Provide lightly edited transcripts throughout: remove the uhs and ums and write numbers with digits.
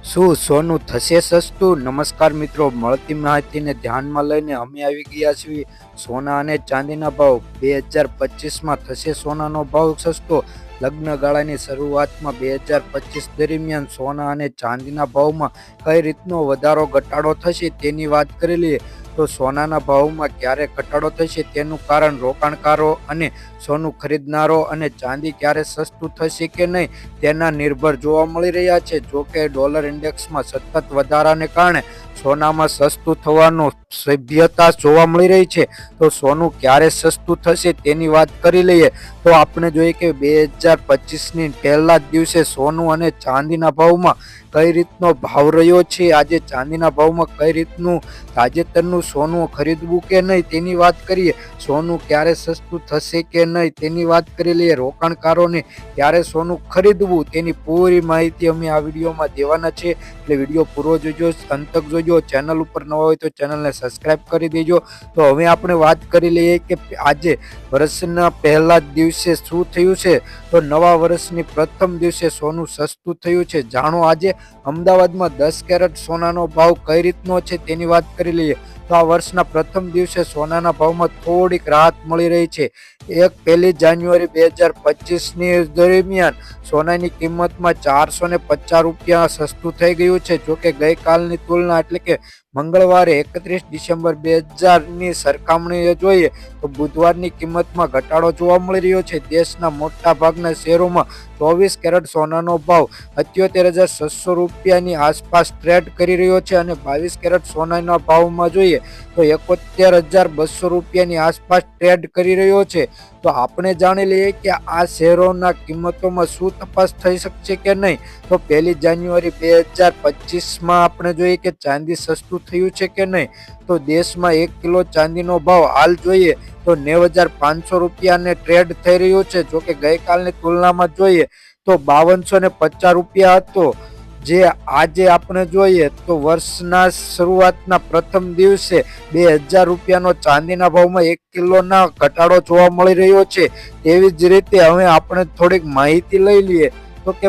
શું સોનું થશે સસ્તું? નમસ્કાર મિત્રો, મળતી માહિતીને ધ્યાનમાં લઈને અમે આવી ગયા છીએ. સોના અને ચાંદીના ભાવ 2025માં થશે સોનાનો ભાવ સસ્તો? લગ્ન ગાળાની શરૂઆતમાં 2025 દરમિયાન સોના અને ચાંદીના ભાવમાં કઈ રીતનો વધારો ઘટાડો થશે તેની વાત કરી લઈએ. તો સોનાના ભાવમાં ક્યારે ઘટાડો થશે તેનું કારણ રોકાણકારો અને સોનું ખરીદનારો અને ચાંદી ક્યારે સસ્તું થશે કે નહીં તેના નિર્ભર જોવા મળી રહ્યા છે. જોકે ડોલર ઇન્ડેક્સમાં સતત વધારાને કારણે સોનામાં સસ્તું થવાનું સભ્યતા જોવા મળી રહી છે. તો સોનું ક્યારે સસ્તું થશે તેની વાત કરી લઈએ તો આપણે જોઈએ કે 2025ની પહેલા જ દિવસે સોનું અને ચાંદીના ભાવમાં કઈ રીતનો ભાવ રહ્યો છે. આજે ચાંદીના ભાવમાં કઈ રીતનું તાજેતરનું સોનું ખરીદવું કે નહીં તેની વાત કરીએ. સોનું ક્યારે સસ્તું થશે કે નહીં તેની વાત કરી લઈએ. રોકાણકારોને ક્યારે સોનું ખરીદવું તેની પૂરી માહિતી અમે આ વિડીયોમાં દેવાના છે, એટલે વિડીયો પૂરો જોજો, અંત તક જોજો. ચેનલ ઉપર નવા હોય તો ચેનલને સબસ્ક્રાઇબ કરી દેજો. તો હવે આપણે વાત કરી લઈએ કે આજે વર્ષના પહેલા જ દિવસે શું થયું છે. તો નવા વર્ષની પ્રથમ દિવસે સોનું સસ્તું થયું છે. જાણો આજે અમદાવાદમાં 10 કેરેટ સોનાનો ભાવ કઈ રીતનો છે તેની વાત કરી લઈએ. તો આ વર્ષના પ્રથમ દિવસે સોનાના ભાવમાં થોડીક રાહત મળી રહી છે. 1 જાન્યુઆરી 2025ની દરમિયાન સોનાની કિંમતમાં 450 રૂપિયા સસ્તું થઈ ગયું છે. જોકે ગઈકાલની તુલના એટલે કે મંગળવારે 31 ડિસેમ્બર 2000ની સરખામણીએ જોઈએ તો બુધવારની કિંમતમાં ઘટાડો જોવા મળી રહ્યો છે. દેશના મોટા ભાગના શહેરોમાં 24 કેરેટ સોનાનો ભાવ 78,600 રૂપિયાની આસપાસ ટ્રેડ કરી રહ્યો છે અને 22 કેરેટ સોનાના ભાવમાં જોઈએ તો 71,200 રૂપિયાની આસપાસ ટ્રેડ કરી રહ્યો છે. તો આપણે જાણી લઈએ કે આ શહેરોના કિંમતોમાં શું તપાસ થઈ શકશે કે નહીં. તો 1 જાન્યુઆરી 2025માં આપણે જોઈએ કે ચાંદી સસ્તું થયું છે કે નહીં. તો દેશમાં 1 કિલો ચાંદીનો ભાવ હાલ જોઈએ તો 90,500 રૂપિયાને ટ્રેડ થઈ રહ્યો છે. જોકે ગઈકાલની તુલનામાં જોઈએ તો 5250 રૂપિયા હતો. જે આજે આપણે જોઈએ તો વર્ષના શરૂઆતના પ્રથમ દિવસે 2000 રૂપિયાનો ચાંદીના ભાવમાં 1 કિલોના ઘટાડો જોવા મળી રહ્યો છે. તેવી જ રીતે હવે આપણે થોડીક માહિતી લઈ લઈએ તો કે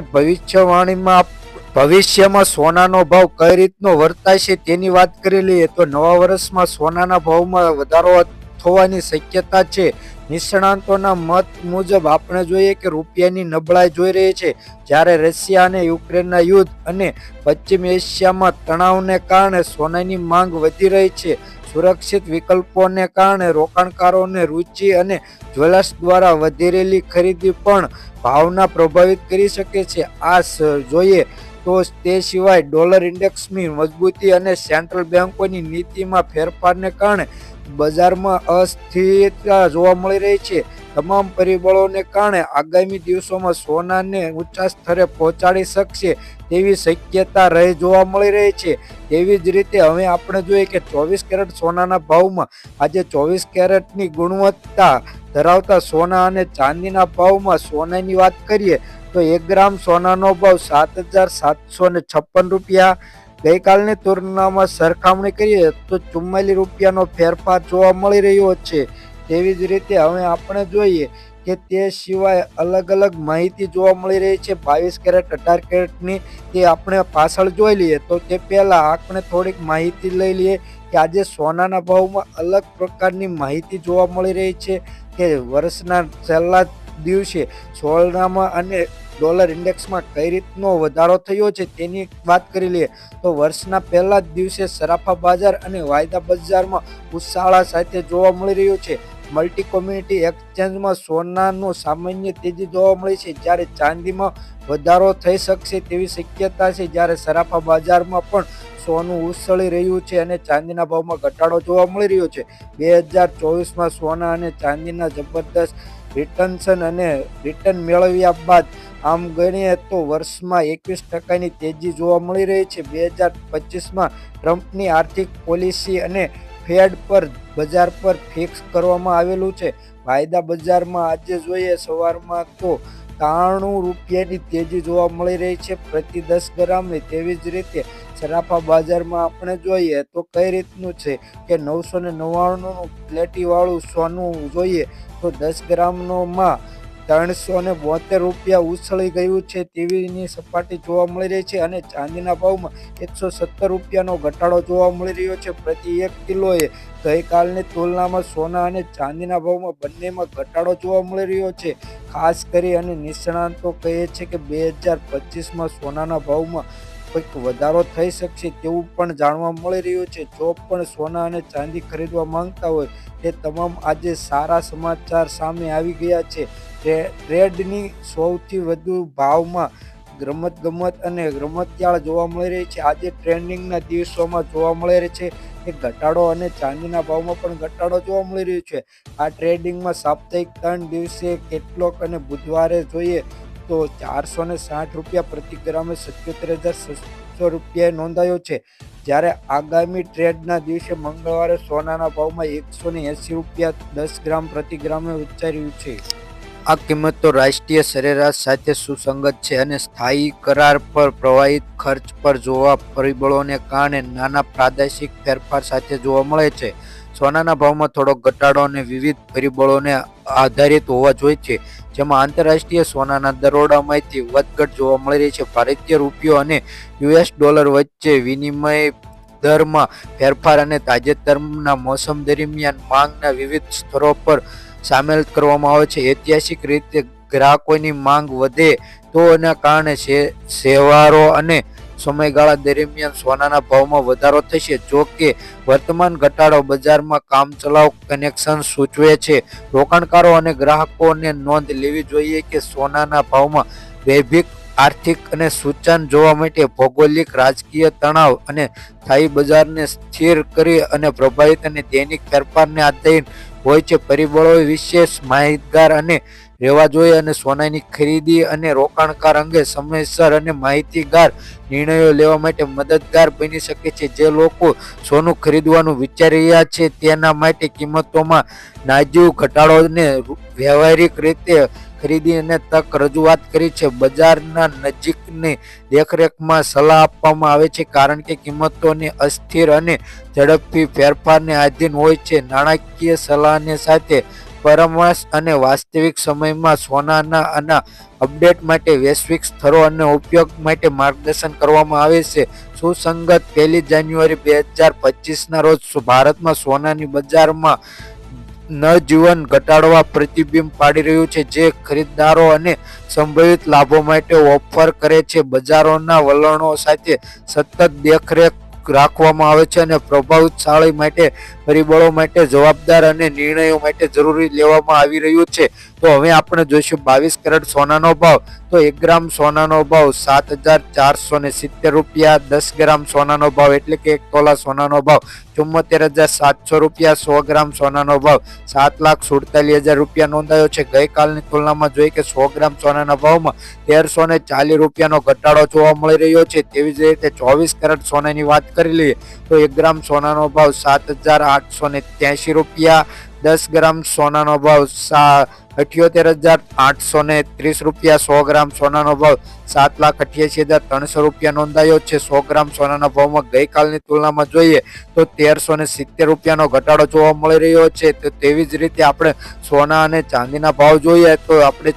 ભવિષ્યમાં સોનાનો ભાવ કઈ રીતનો વર્તાશે તેની વાત કરી લઈએ. તો નવા વર્ષમાં સોનાના ભાવમાં વધારો થવાની શક્યતા છે. નિષ્ણાંતોના મત મુજબ આપણે જોઈએ કે રૂપિયાની નબળાઈ જોઈ રહી છે. જ્યારે રશિયા અને યુક્રેનના યુદ્ધ અને પશ્ચિમ એશિયામાં તણાવને કારણે સોનાની માંગ વધી રહી છે. સુરક્ષિત વિકલ્પોને કારણે રોકાણકારોને રુચિ અને જ્વેલર્સ દ્વારા વધેલી ખરીદી પણ ભાવના પ્રભાવિત કરી શકે છે. આ જોઈએ તો તે સિવાય ડોલર ઇન્ડેક્સની મજબૂતી અને સેન્ટ્રલ બેન્કોની નીતિમાં ફેરફારને કારણે બજારમાં અસ્થિરતા જોવા મળી રહી છે. તમામ પરિબળોને કારણે આગામી દિવસોમાં સોનાને ઊંચા સ્તરે પહોંચાડી શકશે તેવી શક્યતા જોવા મળી રહી છે. તેવી જ રીતે હવે આપણે જોઈએ કે 24 કેરેટ સોનાના ભાવમાં આજે 24 કેરેટની ગુણવત્તા ધરાવતા સોના અને ચાંદીના ભાવમાં સોનાની વાત કરીએ તો 1 ગ્રામ સોનાનો ભાવ 7,756 રૂપિયા. ગઈકાલની તુલનામાં સરખામણી કરીએ તો 44 રૂપિયાનો ફેરફાર જોવા મળી રહ્યો છે. તેવી જ રીતે હવે આપણે જોઈએ કે તે સિવાય અલગ અલગ માહિતી જોવા મળી રહી છે. 22 કેરેટ 18 કેરેટની તે આપણે પાછળ જોઈ લઈએ તો તે પહેલા આપણે થોડીક માહિતી લઈ લઈએ કે આજે સોનાના ભાવમાં અલગ પ્રકારની માહિતી જોવા મળી રહી છે કે વર્ષના છેલ્લા દિવસે સોનામાં અને ડોલર ઇન્ડેક્સમાં કઈ રીતનો વધારો થયો છે તેની વાત કરી લઈએ. તો વર્ષના પહેલા જ દિવસે સરાફા બજાર અને વાયદા બજારમાં ઉછાળા સાથે જોવા મળી રહ્યું છે. મલ્ટી કોમ્યુનિટી એક્સચેન્જમાં સોનાનું સામાન્ય તેજી જોવા મળી છે, જ્યારે ચાંદીમાં વધારો થઈ શકશે તેવી શક્યતા છે. જ્યારે સરાફા બજારમાં પણ સોનું ઉછળી રહ્યું છે અને ચાંદીના ભાવમાં ઘટાડો જોવા મળી રહ્યો છે. 2024માં સોના અને ચાંદીના જબરદસ્ત રિટર્ન મેળવ્યા બાદ આમ ગણીએ તો વર્ષમાં 21% તેજી જોવા મળી રહી છે. 2025માં ટ્રમ્પની આર્થિક પોલિસી અને ફેડ પર બજાર પર ફિક્સ કરવામાં આવેલું છે. વાયદા બજારમાં આજે જોઈએ સવારમાં તો 93 રૂપિયાની તેજી જોવા મળી રહી છે પ્રતિ 10 ગ્રામની. તેવી જ રીતે સરાફા બજારમાં આપણે જોઈએ તો કઈ રીતનું છે કે 999નું પ્લેટી વાળું સોનું જોઈએ તો 10 ગ્રામનો માં ₹372 ઉછળી ગયું છે તેવીની સપાટી જોવા મળી રહી છે અને ચાંદીના ભાવમાં ₹170નો ઘટાડો જોવા મળી રહ્યો છે પ્રતિ 1 કિલોએ. ગઈકાલની તુલનામાં સોના અને ચાંદીના ભાવમાં બંનેમાં ઘટાડો જોવા મળી રહ્યો છે. ખાસ કરી અને નિષ્ણાતો કહે છે કે 2025માં સોનાના ભાવમાં કંઈક વધારો થઈ શકશે તેવું પણ જાણવા મળી રહ્યું છે. જો પણ સોના અને ચાંદી ખરીદવા માંગતા હોય તે તમામ આજે સારા સમાચાર સામે આવી ગયા છે. ટ્રેડની સૌથી વધુ ભાવમાં રમતગમત અને રમતિયાળ જોવા મળી રહી છે. આજે ટ્રેન્ડિંગના દિવસોમાં જોવા મળી રહી છે કે ઘટાડો અને ચાંદીના ભાવમાં પણ ઘટાડો જોવા મળી રહ્યો છે. આ ટ્રેડિંગમાં સાપ્તાહિક 3 દિવસે કેટલોક અને બુધવારે જોઈએ તો ₹460 પ્રતિ ગ્રામે ₹77,600 નોંધાયો છે. જ્યારે આગામી ટ્રેડના દિવસે મંગળવારે સોનાના ભાવમાં ₹180 10 ગ્રામ પ્રતિ ગ્રામે ઉચ્ચાર્યું છે. આ કિંમતો રાષ્ટ્રીય સરેરાશ સાથે સુસંગત છે અને સ્થાયી કરાર પર પ્રવાહિત ખર્ચ પર જોવા પરિબળોને કારણે નાના પ્રાદેશિક ફેરફાર સાથે જોવા મળે છે. સોનાના ભાવમાં થોડો ઘટાડો અને વિવિધ પરિબળોને આધારિત હોવા જોઈએ છે, જેમાં આંતરરાષ્ટ્રીય સોનાના દરોડામાંથી વધઘટ જોવા મળી રહી છે. ભારતીય રૂપિયો અને US ડોલર વચ્ચે વિનિમય દરમાં ફેરફાર અને તાજેતરના મોસમ દરમિયાન માંગના વિવિધ સ્તરો પર સામેલ કરવામાં આવે છે. ઐતિહાસિક રીતે ગ્રાહકોની માંગ વધે તો એના કારણે તહેવારો અને સમયગાળા દરમિયાન સોનાના ભાવમાં વધારો થશે. જો કે વર્તમાન ઘટાડો બજારમાં કામચલાઉ કનેક્શન સૂચવે છે. રોકાણકારો અને ગ્રાહકોને નોંધ લેવી જોઈએ કે સોનાના ભાવમાં વૈશ્વિક આર્થિક અને સૂચન જોવા માટે ભૌગોલિક રાજકીય તણાવ અને સ્થાયી બજારને સ્થિર કરી અને પ્રભાવિત અને દૈનિક ફેરફારને આધીન હોય છે. પરિબળો વિશેષ માહિતગાર અને રહેવા જોઈએ અને સોનાની ખરીદી અને રોકાણકાર અંગે સમયસર અને માહિતીગાર નિર્ણયો લેવા માટે મદદગાર બની શકે છે. જે લોકો સોનું ખરીદવાનું વિચારી રહ્યા છે તેના માટે કિંમતોમાં નાજુક ઘટાડોને વ્યવહારિક રીતે ખરીદી અને તક રજૂઆત કરી છે. બજારના નજીકની દેખરેખમાં સલાહ આપવામાં આવે છે કારણ કે કિંમતોની અસ્થિર અને ઝડપી ફેરફારને આધીન હોય છે. નાણાકીય સલાહની સાથે પરામર્શ અને વાસ્તવિક સમયમાં સોનાના અપડેટ માટે વૈશ્વિક સ્તરો અને ઉપયોગ માટે માર્ગદર્શન કરવામાં આવે છે. સુસંગત 1 જાન્યુઆરી 2025ના રોજ ભારતમાં સોનાની બજારમાં નજીવન ઘટાડો પ્રતિબિંબ પાડી રહ્યું છે, જે ખરીદદારો અને સંભવિત લાભો માટે ઓફર કરે છે. બજારોના વલણો સાથે સતત દેખરેખ રાખવામાં આવે છે અને પ્રભાવશાળી માટે પરિબળો માટે જવાબદાર અને નિર્ણયો માટે જરૂરી લેવામાં આવી રહ્યું છે. તો હવે આપણે જોઈશું 22 કેરેટ સોનાનો ભાવ. તો 1 ગ્રામ સોનાનો ભાવ ₹7,470, 10 ગ્રામ સોનાનો ભાવ એટલે કે 1 તોલા સોનાનો ભાવ ₹74,700, 100 ગ્રામ સોનાનો ભાવ ₹7,47,000 નોંધાયો છે. ગઈકાલની તુલનામાં જોઈએ કે 100 ગ્રામ સોનાના ભાવમાં ₹1,340નો ઘટાડો જોવા મળી રહ્યો છે. તેવી જ રીતે 24 કેરેટ સોનાની વાત કરી લઈએ તો 1 ગ્રામ સોનાનો ભાવ ₹7,883, 10 ગ્રામ સોનાનો ભાવ ₹78,830, 100 ગ્રામ સોનાનો ભાવ ₹7,88,300 નોંધાયો છે. 100 ગ્રામ સોનાના ભાવમાં ગઈકાલની તુલનામાં જોઈએ તો ₹1,370નો ઘટાડો જોવા મળી રહ્યો છે. તો તેવી જ રીતે આપણે સોના અને ચાંદીના ભાવ જોઈએ તો આપણે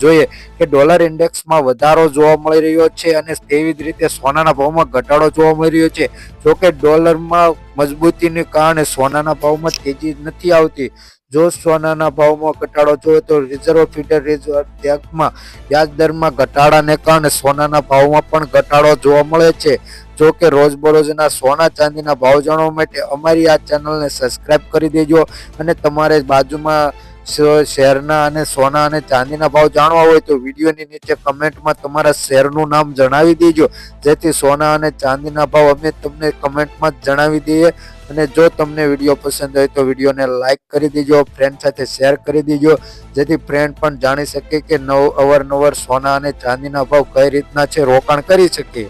જોઈએ કે ડોલર ઇન્ડેક્સમાં વધારો જોવા મળી રહ્યો છે અને તેવી જ રીતે સોનાના ભાવમાં ઘટાડો જોવા મળી રહ્યો છે. જોકે ડોલરમાં મજબૂતીને કારણે સોનાના ભાવમાં તેજી નથી આવતી. જો સોનાના ભાવમાં ઘટાડો જોઈએ તો રિઝર્વ ફેડરલ રિઝર્વ બેંકમાં વ્યાજદરમાં ઘટાડાને કારણે સોનાના ભાવમાં પણ ઘટાડો જોવા મળે છે. જો કે રોજબરોજના સોના ચાંદીના ભાવ જાણવા માટે અમારી આ ચેનલને સબસ્ક્રાઇબ કરી દેજો અને તમારે બાજુમાં શહેરના અને સોના અને ચાંદીના ભાવ જાણવા હોય તો વિડીયોની નીચે કમેન્ટમાં તમારા શહેરનું નામ જણાવી દેજો, જેથી સોના અને ચાંદીના ભાવ અમે તમને કમેન્ટમાં જણાવી દઈએ. અને જો તમને વિડીયો પસંદ હોય તો વિડીયોને લાઇક કરી દેજો, ફ્રેન્ડ સાથે શેર કરી દેજો, જેથી ફ્રેન્ડ પણ જાણી શકે કે અવારનવાર સોના અને ચાંદીના ભાવ કઈ રીતના છે, રોકાણ કરી શકે.